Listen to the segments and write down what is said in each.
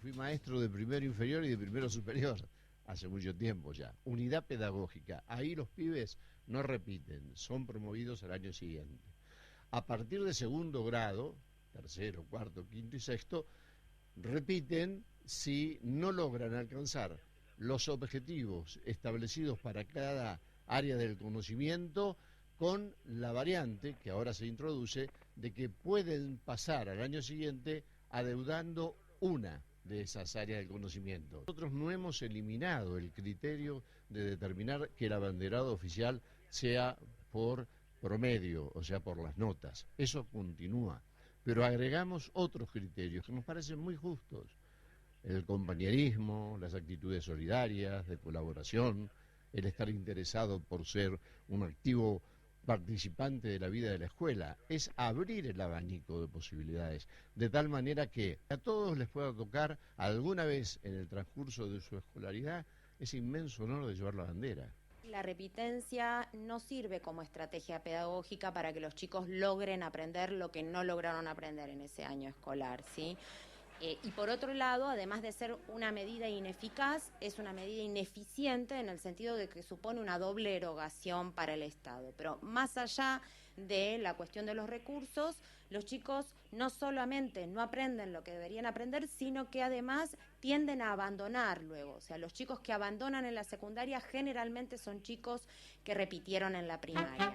fui maestro de primero inferior y de primero superior, hace mucho tiempo ya. Unidad pedagógica, ahí los pibes no repiten, son promovidos al año siguiente. A partir de segundo grado, tercero, cuarto, quinto y sexto, repiten si no logran alcanzar los objetivos establecidos para cada área del conocimiento, con la variante que ahora se introduce de que pueden pasar al año siguiente adeudando una de esas áreas del conocimiento. Nosotros no hemos eliminado el criterio de determinar que el abanderado oficial sea por promedio, o sea, por las notas. Eso continúa, pero agregamos otros criterios que nos parecen muy justos. El compañerismo, las actitudes solidarias, de colaboración, el estar interesado por ser un activo participante de la vida de la escuela, es abrir el abanico de posibilidades, de tal manera que a todos les pueda tocar alguna vez en el transcurso de su escolaridad ese inmenso honor de llevar la bandera. La repitencia no sirve como estrategia pedagógica para que los chicos logren aprender lo que no lograron aprender en ese año escolar, ¿sí? Y por otro lado, además de ser una medida ineficaz, es una medida ineficiente en el sentido de que supone una doble erogación para el Estado. Pero más allá de la cuestión de los recursos, los chicos no solamente no aprenden lo que deberían aprender, sino que además tienden a abandonar luego. O sea, los chicos que abandonan en la secundaria generalmente son chicos que repitieron en la primaria.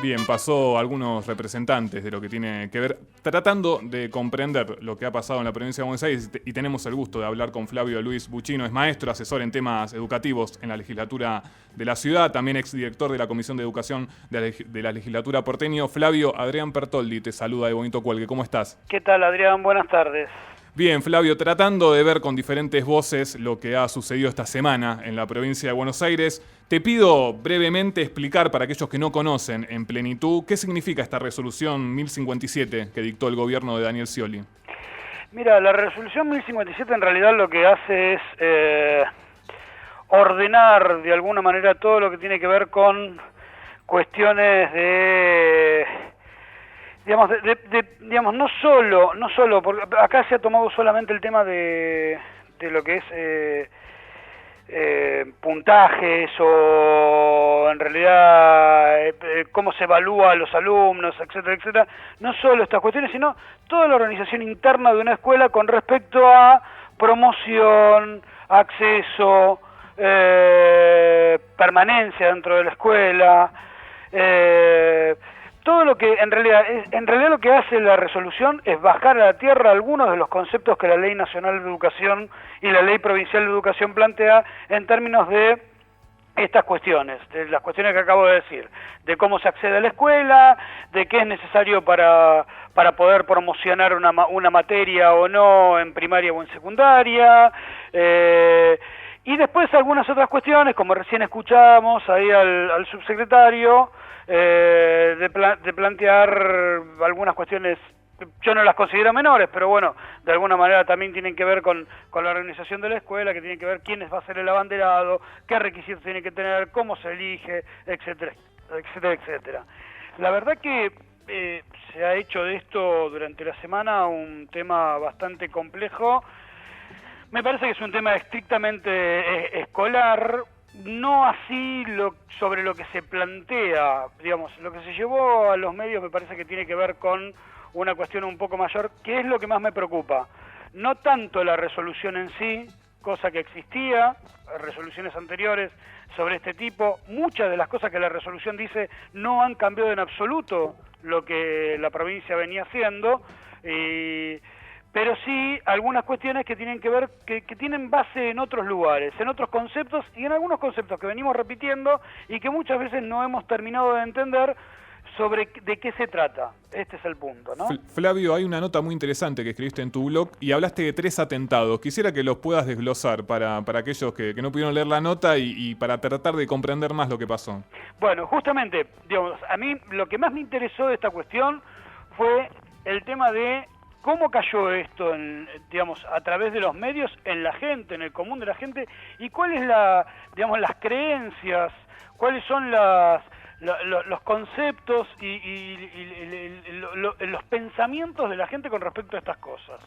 Bien, pasó algunos representantes de lo que tiene que ver, tratando de comprender lo que ha pasado en la provincia de Buenos Aires, y tenemos el gusto de hablar con Flavio Luis Buchino. Es maestro, asesor en temas educativos en la legislatura de la ciudad, también exdirector de la Comisión de Educación de la legislatura porteño. Flavio, Adrián Pertoldi te saluda de Bonito Cuelgue. ¿Cómo estás? ¿Qué tal, Adrián? Buenas tardes. Bien, Flavio, tratando de ver con diferentes voces lo que ha sucedido esta semana en la provincia de Buenos Aires, te pido brevemente explicar para aquellos que no conocen en plenitud qué significa esta resolución 1057 que dictó el gobierno de Daniel Scioli. Mira, la resolución 1057 en realidad lo que hace es ordenar de alguna manera todo lo que tiene que ver con cuestiones de... Digamos, no solo, porque acá se ha tomado solamente el tema de lo que es puntajes o en realidad cómo se evalúa a los alumnos, etcétera, etcétera. No solo estas cuestiones, sino toda la organización interna de una escuela con respecto a promoción, acceso, permanencia dentro de la escuela, todo lo que en realidad lo que hace la resolución es bajar a la tierra algunos de los conceptos que la Ley Nacional de Educación y la Ley Provincial de Educación plantea en términos de estas cuestiones, de las cuestiones que acabo de decir, de cómo se accede a la escuela, de qué es necesario para poder promocionar una materia o no en primaria o en secundaria, y después algunas otras cuestiones, como recién escuchamos ahí al subsecretario, de plantear algunas cuestiones, yo no las considero menores, pero bueno, de alguna manera también tienen que ver con la organización de la escuela, que tienen que ver quiénes va a ser el abanderado, qué requisitos tiene que tener, cómo se elige, etcétera, etcétera, etcétera. La verdad que se ha hecho de esto durante la semana un tema bastante complejo. Me parece que es un tema estrictamente escolar, no así sobre lo que se plantea, digamos, lo que se llevó a los medios me parece que tiene que ver con una cuestión un poco mayor, que es lo que más me preocupa. No tanto la resolución en sí, cosa que existía, resoluciones anteriores sobre este tipo, muchas de las cosas que la resolución dice no han cambiado en absoluto lo que la provincia venía haciendo, pero sí algunas cuestiones que tienen que ver, que tienen base en otros lugares, en otros conceptos y en algunos conceptos que venimos repitiendo y que muchas veces no hemos terminado de entender sobre de qué se trata. Este es el punto, ¿no? Flavio, hay una nota muy interesante que escribiste en tu blog y hablaste de 3 atentados. Quisiera que los puedas desglosar para aquellos que no pudieron leer la nota y para tratar de comprender más lo que pasó. Bueno, justamente, digamos, a mí lo que más me interesó de esta cuestión fue el tema de cómo cayó esto, digamos, a través de los medios, en la gente, en el común de la gente, y cuál es las creencias, cuáles son los conceptos los pensamientos de la gente con respecto a estas cosas.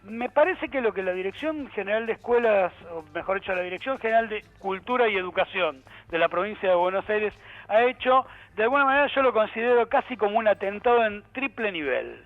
Me parece que lo que la Dirección General de Escuelas, o mejor dicho, la Dirección General de Cultura y Educación de la provincia de Buenos Aires ha hecho, de alguna manera yo lo considero casi como un atentado en triple nivel.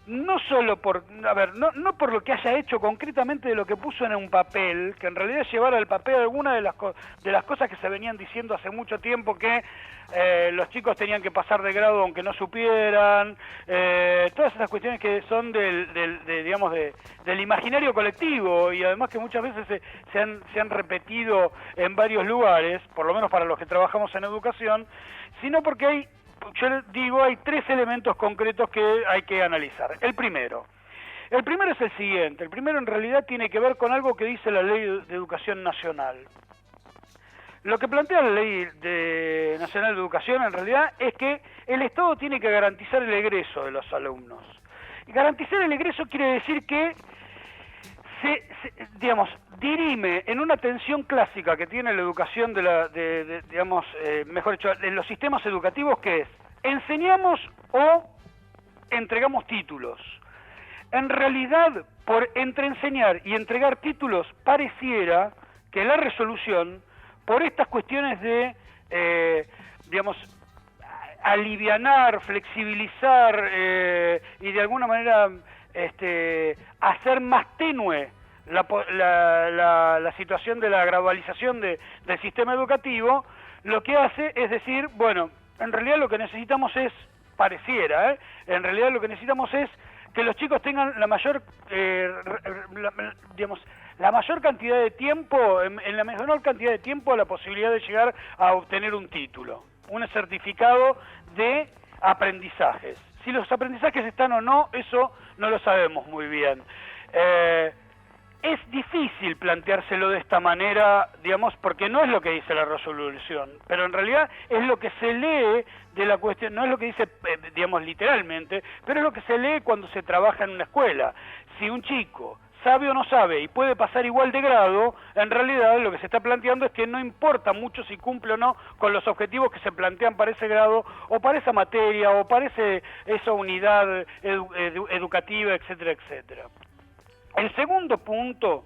No solo por, no por lo que haya hecho concretamente de lo que puso en un papel, que en realidad llevara al papel algunas de las cosas que se venían diciendo hace mucho tiempo, que los chicos tenían que pasar de grado aunque no supieran, todas esas cuestiones que son del imaginario colectivo, y además que muchas veces se han repetido en varios lugares, por lo menos para los que trabajamos en educación, sino porque yo les digo, hay tres elementos concretos que hay que analizar. El primero es el siguiente. El primero en realidad tiene que ver con algo que dice la Ley de Educación Nacional. Lo que plantea la Ley Nacional de Educación en realidad es que el Estado tiene que garantizar el egreso de los alumnos. Y garantizar el egreso quiere decir que dirime en una tensión clásica que tiene la educación mejor dicho, en los sistemas educativos, que es: enseñamos o entregamos títulos. En realidad, entre enseñar y entregar títulos, pareciera que la resolución, por estas cuestiones de, alivianar, flexibilizar y de alguna manera hacer más tenue la situación de la gradualización del sistema educativo, lo que hace es decir, bueno, en realidad lo que necesitamos es, en realidad lo que necesitamos es que los chicos tengan la mayor cantidad de tiempo, en la menor cantidad de tiempo, la posibilidad de llegar a obtener un título, un certificado de aprendizajes. Si los aprendizajes están o no, eso no lo sabemos muy bien. Es difícil planteárselo de esta manera, porque no es lo que dice la resolución, pero en realidad es lo que se lee de la cuestión, no es lo que dice, literalmente, pero es lo que se lee cuando se trabaja en una escuela. Si un chico sabe o no sabe y puede pasar igual de grado, en realidad lo que se está planteando es que no importa mucho si cumple o no con los objetivos que se plantean para ese grado, o para esa materia, o para esa unidad educativa, etcétera, etcétera. El segundo punto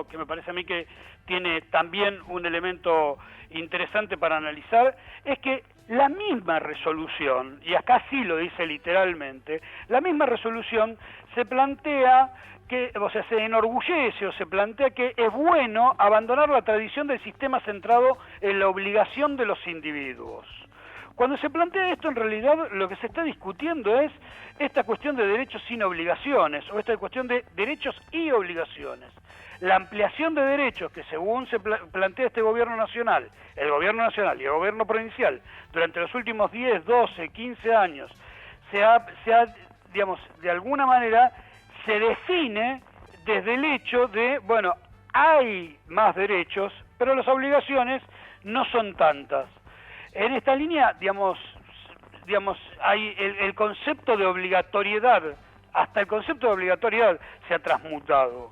que me parece a mí que tiene también un elemento interesante para analizar, es que la misma resolución, y acá sí lo dice literalmente, la misma resolución se plantea se enorgullece o se plantea que es bueno abandonar la tradición del sistema centrado en la obligación de los individuos. Cuando se plantea esto, en realidad lo que se está discutiendo es esta cuestión de derechos sin obligaciones, o esta cuestión de derechos y obligaciones. La ampliación de derechos que, según se plantea este gobierno nacional, el gobierno nacional y el gobierno provincial, durante los últimos 10, 12, 15 años, se ha de alguna manera se define desde el hecho de, hay más derechos, pero las obligaciones no son tantas. En esta línea, hay el concepto de obligatoriedad, hasta el concepto de obligatoriedad se ha transmutado.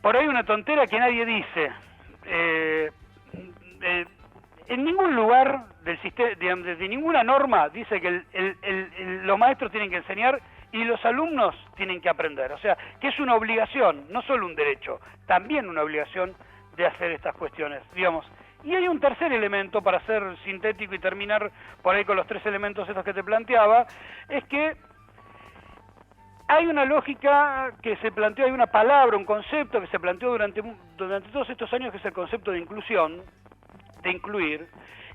Por ahí una tontera que nadie dice. En ningún lugar del sistema, de ninguna norma, dice que los maestros tienen que enseñar y los alumnos tienen que aprender. O sea, que es una obligación, no solo un derecho, también una obligación de hacer estas cuestiones, Y hay un tercer elemento, para ser sintético y terminar por ahí con los tres elementos estos que te planteaba, es que hay una lógica que se planteó, hay una palabra, un concepto que se planteó durante todos estos años, que es el concepto de inclusión, de incluir,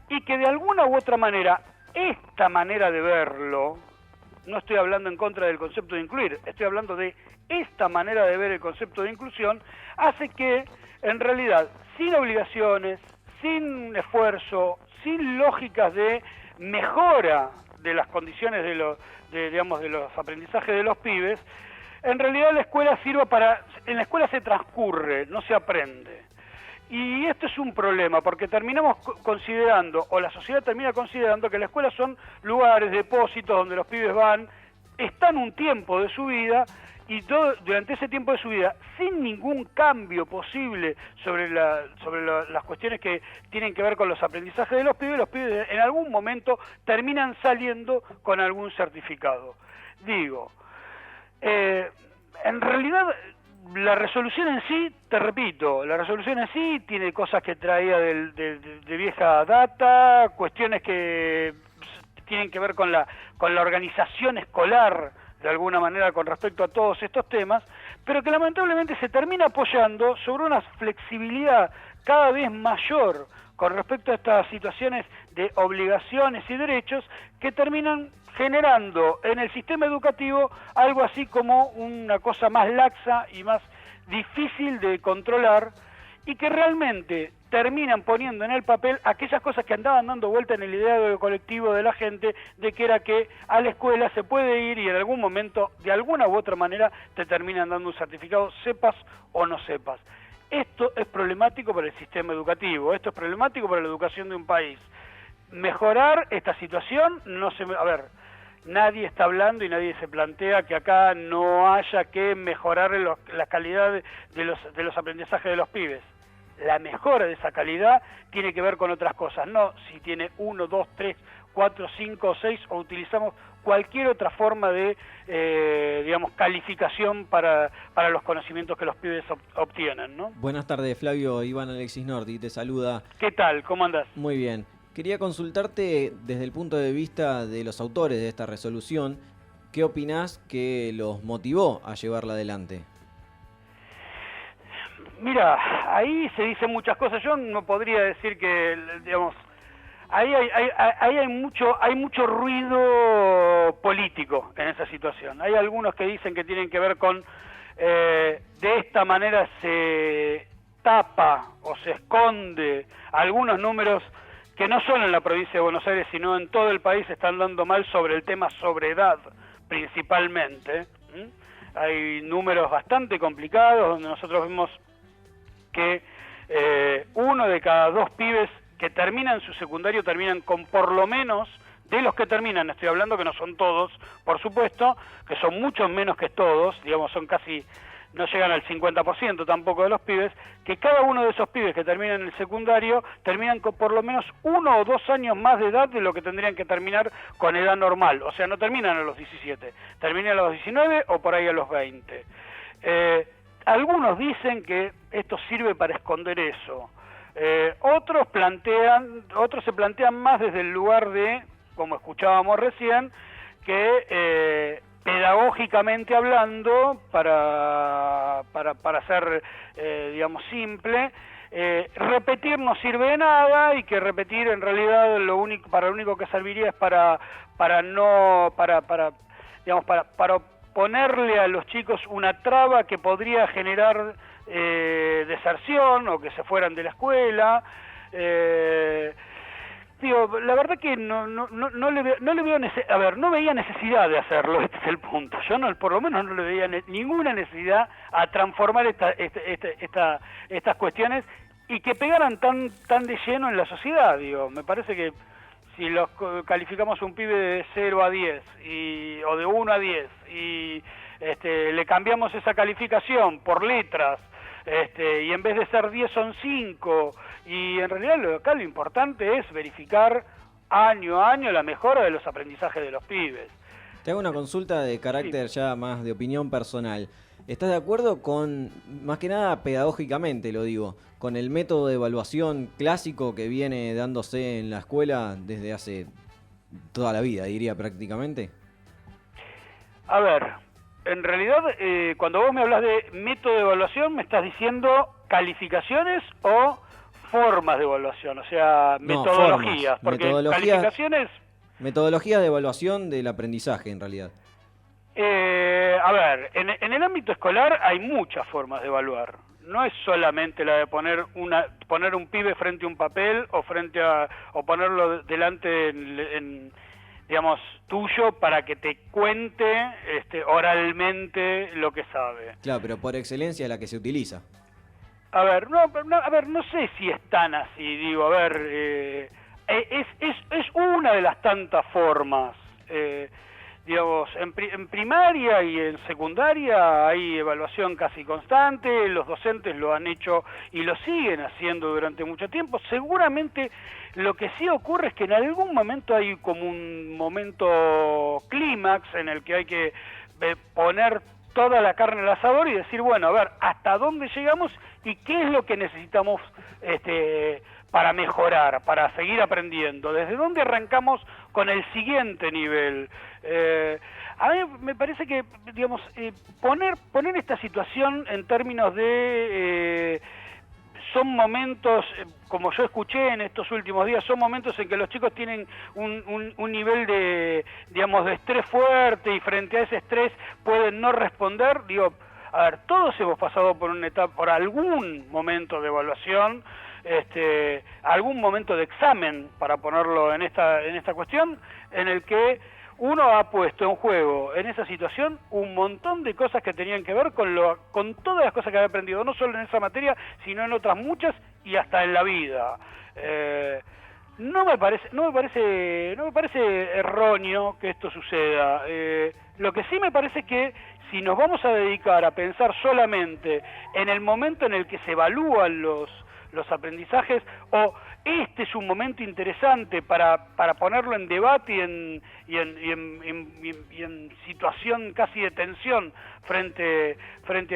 y que de alguna u otra manera, esta manera de verlo, no estoy hablando en contra del concepto de incluir, estoy hablando de esta manera de ver el concepto de inclusión, hace que, en realidad, sin obligaciones, sin esfuerzo, sin lógicas de mejora de las condiciones de los aprendizajes de los pibes, en realidad la escuela en la escuela se transcurre, no se aprende. Y esto es un problema, porque terminamos considerando, o la sociedad termina considerando, que las escuelas son lugares, depósitos donde los pibes van, están un tiempo de su vida y durante ese tiempo de su vida, sin ningún cambio posible sobre las cuestiones que tienen que ver con los aprendizajes de los pibes en algún momento terminan saliendo con algún certificado. Digo, en realidad la resolución en sí, te repito, la resolución en sí tiene cosas que traía de vieja data, cuestiones que tienen que ver con la organización escolar, de alguna manera, con respecto a todos estos temas, pero que lamentablemente se termina apoyando sobre una flexibilidad cada vez mayor con respecto a estas situaciones de obligaciones y derechos que terminan generando en el sistema educativo algo así como una cosa más laxa y más difícil de controlar, y que realmente terminan poniendo en el papel aquellas cosas que andaban dando vuelta en el ideario colectivo de la gente, de que era que a la escuela se puede ir y en algún momento, de alguna u otra manera, te terminan dando un certificado, sepas o no sepas. Esto es problemático para el sistema educativo, esto es problemático para la educación de un país. Mejorar esta situación, nadie está hablando y nadie se plantea que acá no haya que mejorar la calidad de los aprendizajes de los pibes. La mejora de esa calidad tiene que ver con otras cosas, no si tiene 1, 2, 3, 4, 5 o 6 o utilizamos cualquier otra forma de, calificación para los conocimientos que los pibes obtienen, ¿no? Buenas tardes, Flavio. Iván Alexis Nordi te saluda. ¿Qué tal? ¿Cómo andás? Muy bien. Quería consultarte desde el punto de vista de los autores de esta resolución, ¿qué opinás que los motivó a llevarla adelante? Mira, ahí se dicen muchas cosas. Yo no podría decir que, ahí hay mucho ruido político en esa situación. Hay algunos que dicen que tienen que ver con, de esta manera se tapa o se esconde algunos números que no solo en la provincia de Buenos Aires, sino en todo el país están dando mal sobre el tema sobriedad, principalmente. Hay números bastante complicados donde nosotros vemos que 1 de cada 2 pibes que terminan su secundario terminan con por lo menos, de los que terminan, estoy hablando que no son todos, por supuesto, que son muchos menos que todos, son casi, no llegan al 50% tampoco de los pibes, que cada uno de esos pibes que terminan el secundario terminan con por lo menos 1 o 2 años más de edad de lo que tendrían que terminar con edad normal, o sea, no terminan a los 17, terminan a los 19 o por ahí a los 20. Algunos dicen que esto sirve para esconder eso. Otros se plantean más desde el lugar de, como escuchábamos recién, que pedagógicamente hablando, para ser, simple, repetir no sirve de nada y que repetir en realidad lo único que serviría es para ponerle a los chicos una traba que podría generar deserción o que se fueran de la escuela. La verdad que no veía necesidad de hacerlo, este es el punto. Yo por lo menos no le veía ninguna necesidad a transformar estas cuestiones y que pegaran tan de lleno en la sociedad. Me parece que si los calificamos un pibe de 0 a 10 o de 1 a 10 y le cambiamos esa calificación por letras, y en vez de ser 10 son 5, y en realidad acá lo importante es verificar año a año la mejora de los aprendizajes de los pibes. Te hago una consulta de carácter ya más de opinión personal. ¿Estás de acuerdo con, más que nada pedagógicamente lo digo, con el método de evaluación clásico que viene dándose en la escuela desde hace toda la vida, diría prácticamente? A ver, en realidad cuando vos me hablas de método de evaluación, ¿me estás diciendo calificaciones o formas de evaluación? O sea, no, metodologías, formas. Porque calificaciones... Metodologías de evaluación del aprendizaje, en realidad. A ver, en el ámbito escolar hay muchas formas de evaluar. No es solamente la de poner un pibe frente a un papel o ponerlo delante tuyo para que te cuente oralmente lo que sabe. Claro, pero por excelencia es la que se utiliza. A ver, no sé si es tan así, es una de las tantas formas. digamos, en primaria y en secundaria hay evaluación casi constante, los docentes lo han hecho y lo siguen haciendo durante mucho tiempo. Seguramente lo que sí ocurre es que en algún momento hay como un momento clímax en el que hay que poner toda la carne al asador y decir, bueno, a ver, ¿hasta dónde llegamos y qué es lo que necesitamos para mejorar, para seguir aprendiendo? ¿Desde dónde arrancamos con el siguiente nivel? A mí me parece que, digamos, poner esta situación en términos de... son momentos, como yo escuché en estos últimos días, son momentos en que los chicos tienen un nivel de, digamos, de estrés fuerte y frente a ese estrés pueden no responder. Digo, a ver, todos hemos pasado por una etapa, por algún momento de evaluación, algún momento de examen, para ponerlo en esta cuestión, en el que uno ha puesto en juego en esa situación un montón de cosas que tenían que ver con todas las cosas que había aprendido, no solo en esa materia, sino en otras muchas y hasta en la vida. No me parece erróneo que esto suceda. Lo que sí me parece que si nos vamos a dedicar a pensar solamente en el momento en el que se evalúan los aprendizajes, o este es un momento interesante para ponerlo en debate y en situación casi de tensión frente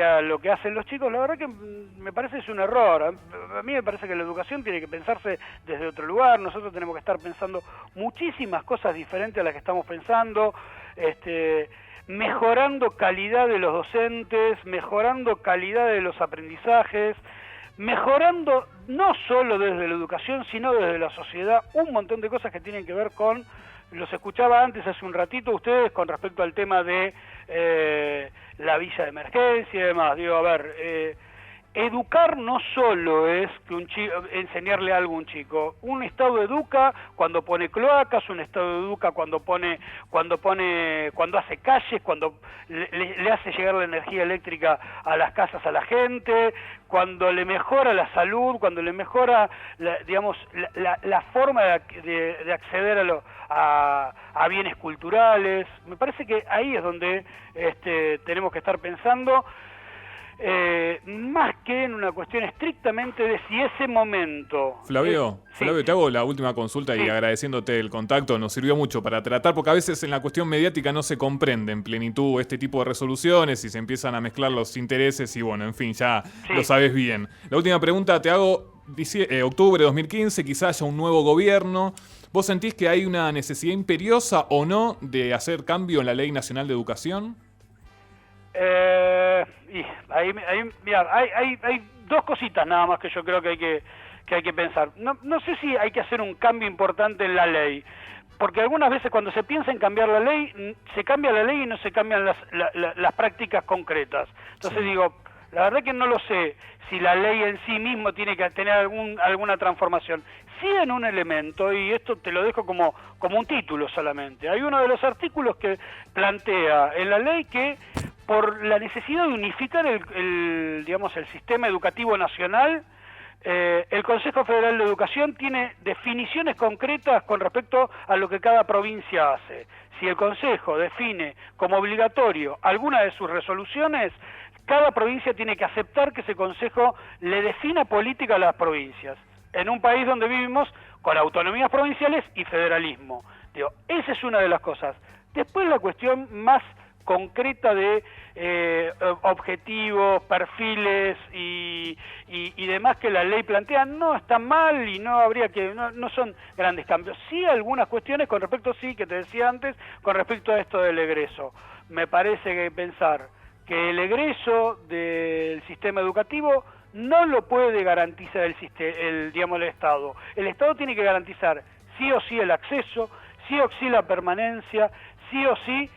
a lo que hacen los chicos, la verdad que me parece es un error. A mí me parece que la educación tiene que pensarse desde otro lugar. Nosotros tenemos que estar pensando muchísimas cosas diferentes a las que estamos pensando, mejorando calidad de los docentes, mejorando calidad de los aprendizajes, mejorando no solo desde la educación, sino desde la sociedad, un montón de cosas que tienen que ver con, los escuchaba antes hace un ratito ustedes, con respecto al tema de la villa de emergencia y demás. Digo, a ver, educar no solo es que enseñarle algo a un chico. Un Estado educa cuando pone cloacas, un Estado educa cuando hace calles, cuando le hace llegar la energía eléctrica a las casas a la gente, cuando le mejora la salud, cuando le mejora la forma de acceder a bienes culturales. Me parece que ahí es donde tenemos que estar pensando. Más que en una cuestión estrictamente de si ese momento... Flavio, te hago la última consulta y agradeciéndote el contacto, nos sirvió mucho para tratar, porque a veces en la cuestión mediática no se comprende en plenitud este tipo de resoluciones y se empiezan a mezclar los intereses y bueno, en fin, ya lo sabes bien. La última pregunta te hago, octubre de 2015, quizá haya un nuevo gobierno. ¿Vos sentís que hay una necesidad imperiosa o no de hacer cambio en la Ley Nacional de Educación? Mira, hay dos cositas nada más que yo creo que hay que pensar. No sé si hay que hacer un cambio importante en la ley, porque algunas veces cuando se piensa en cambiar la ley, se cambia la ley y no se cambian las prácticas concretas. Entonces digo, la verdad que no lo sé si la ley en sí mismo tiene que tener alguna transformación. Sí, en un elemento, y esto te lo dejo como un título solamente. Hay uno de los artículos que plantea en la ley que por la necesidad de unificar el sistema educativo nacional, el Consejo Federal de Educación tiene definiciones concretas con respecto a lo que cada provincia hace. Si el Consejo define como obligatorio alguna de sus resoluciones, cada provincia tiene que aceptar que ese Consejo le defina política a las provincias, en un país donde vivimos con autonomías provinciales y federalismo. Digo, esa es una de las cosas. Después la cuestión más concreta de objetivos, perfiles y demás que la ley plantea no está mal y no son grandes cambios. Sí algunas cuestiones con respecto, que te decía antes, con respecto a esto del egreso. Me parece que pensar que el egreso del sistema educativo no lo puede garantizar el Estado. El Estado tiene que garantizar sí o sí el acceso, sí o sí la permanencia, sí o sí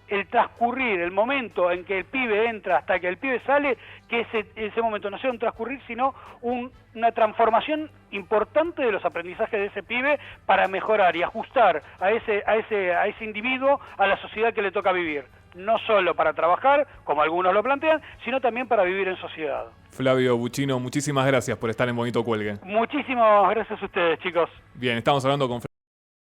el transcurrir, el momento en que el pibe entra hasta que el pibe sale, que ese momento no sea un transcurrir, sino una transformación importante de los aprendizajes de ese pibe para mejorar y ajustar a ese individuo a la sociedad que le toca vivir. No solo para trabajar, como algunos lo plantean, sino también para vivir en sociedad. Flavio Buchino, muchísimas gracias por estar en Bonito Cuelgue. Muchísimas gracias a ustedes, chicos. Bien, estamos hablando con Flavio